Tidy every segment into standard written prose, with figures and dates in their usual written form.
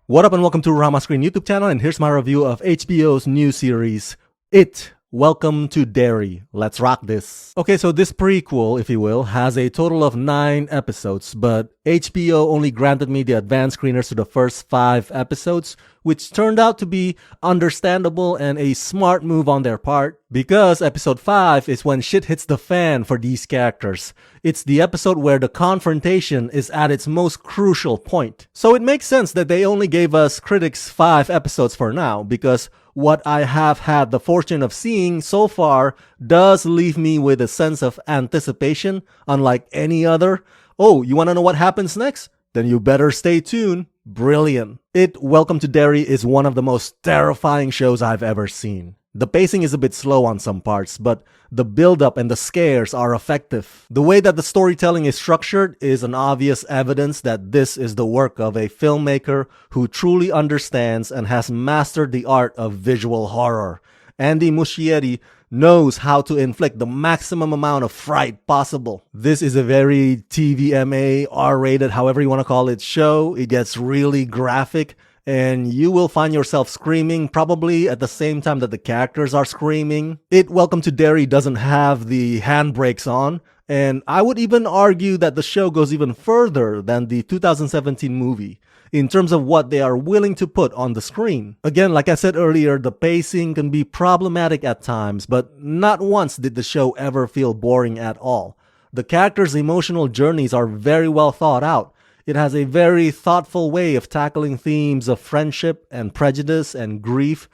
What up and welcome to Rama Screen YouTube channel, and here's my review of HBO's new series, It, Welcome to Derry. Let's rock this. Okay, so this prequel, if you will, has a total of 9 episodes, but HBO only granted me the advanced screeners to the first 5 episodes, which turned out to be understandable and a smart move on their part, because episode 5 is when shit hits the fan for these characters. It's the episode where the confrontation is at its most crucial point. So it makes sense that they only gave us critics 5 episodes for now, because what I have had the fortune of seeing so far does leave me with a sense of anticipation unlike any other. Oh, you want to know what happens next? Then you better stay tuned. Brilliant. It, Welcome to Derry is one of the most terrifying shows I've ever seen. The pacing is a bit slow on some parts, but the build-up and the scares are effective. The way that the storytelling is structured is an obvious evidence that this is the work of a filmmaker who truly understands and has mastered the art of visual horror. Andy Muschietti knows how to inflict the maximum amount of fright possible. This is a very TVMA, R-rated, however you want to call it, show. It gets really graphic, and you will find yourself screaming probably at the same time that the characters are screaming. It, Welcome to Derry doesn't have the handbrakes on, and I would even argue that the show goes even further than the 2017 movie in terms of what they are willing to put on the screen. Again, like I said earlier, the pacing can be problematic at times, but not once did the show ever feel boring at all. The characters' emotional journeys are very well thought out. It has a very thoughtful way of tackling themes of friendship and prejudice and grief.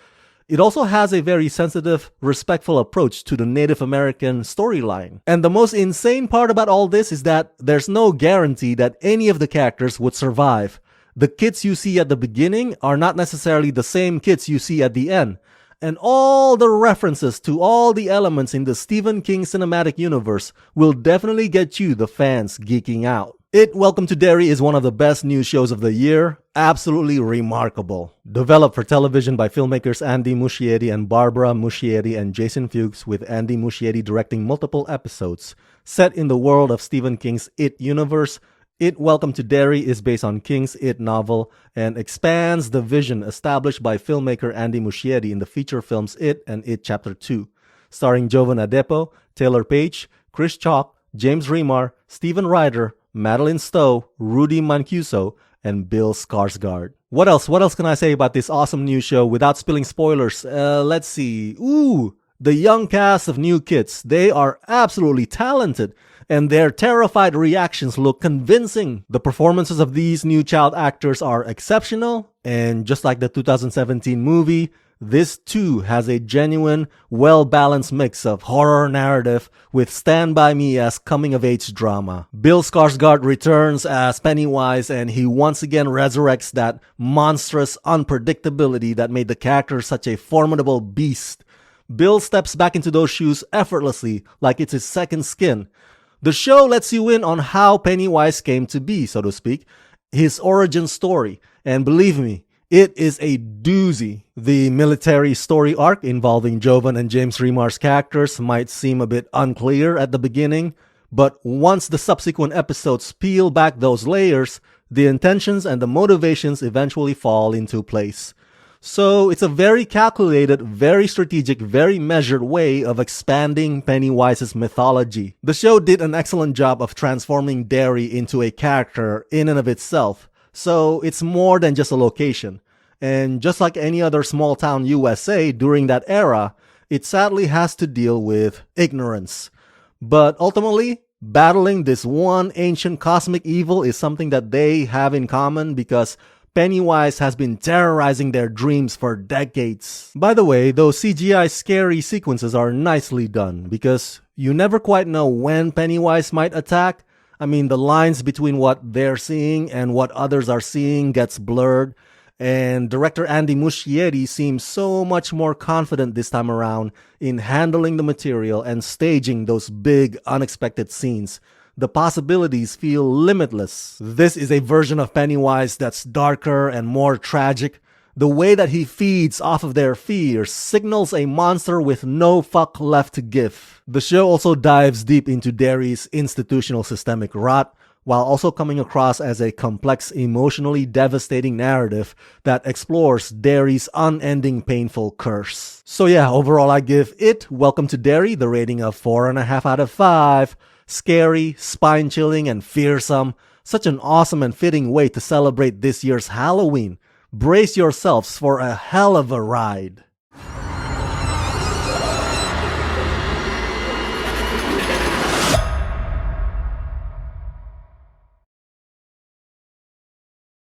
It also has a very sensitive, respectful approach to the Native American storyline. And the most insane part about all this is that there's no guarantee that any of the characters would survive. The kids you see at the beginning are not necessarily the same kids you see at the end. And all the references to all the elements in the Stephen King cinematic universe will definitely get you, the fans, geeking out. It, Welcome to Derry is one of the best new shows of the year. Absolutely remarkable. Developed for television by filmmakers Andy Muschietti and Barbara Muschietti and Jason Fuchs, with Andy Muschietti directing multiple episodes. Set in the world of Stephen King's It universe, It, Welcome to Derry is based on King's It novel and expands the vision established by filmmaker Andy Muschietti in the feature films It and It Chapter 2. Starring Jovan Adepo, Taylor Page, Chris Chalk, James Remar, Stephen Ryder, Madeline Stowe, Rudy Mancuso, and Bill Skarsgård. What else can I say about this awesome new show without spilling spoilers? Let's see. The young cast of new kids. They are absolutely talented, and their terrified reactions look convincing. The performances of these new child actors are exceptional, and just like the 2017 movie, this too has a genuine, well-balanced mix of horror narrative with Stand By Me-esque coming-of-age drama. Bill Skarsgård returns as Pennywise, and he once again resurrects that monstrous unpredictability that made the character such a formidable beast. Bill steps back into those shoes effortlessly, like it's his second skin. The show lets you in on how Pennywise came to be, so to speak, his origin story, and believe me, it is a doozy. The military story arc involving Jovan and James Remar's characters might seem a bit unclear at the beginning, but once the subsequent episodes peel back those layers, the intentions and the motivations eventually fall into place. So it's a very calculated, very strategic, very measured way of expanding Pennywise's mythology. The show did an excellent job of transforming Derry into a character in and of itself. So it's more than just a location. And just like any other small town USA during that era, it sadly has to deal with ignorance. But ultimately, battling this one ancient cosmic evil is something that they have in common, because Pennywise has been terrorizing their dreams for decades. By the way, those CGI scary sequences are nicely done, because you never quite know when Pennywise might attack. I mean, the lines between what they're seeing and what others are seeing gets blurred, and director Andy Muschietti seems so much more confident this time around in handling the material and staging those big, unexpected scenes. The possibilities feel limitless. This is a version of Pennywise that's darker and more tragic. The way that he feeds off of their fears signals a monster with no fuck left to give. The show also dives deep into Derry's institutional systemic rot, while also coming across as a complex, emotionally devastating narrative that explores Derry's unending painful curse. So yeah, overall I give it, Welcome to Derry, the rating of 4.5 out of 5. Scary, spine-chilling, and fearsome. Such an awesome and fitting way to celebrate this year's Halloween. Brace yourselves for a hell of a ride.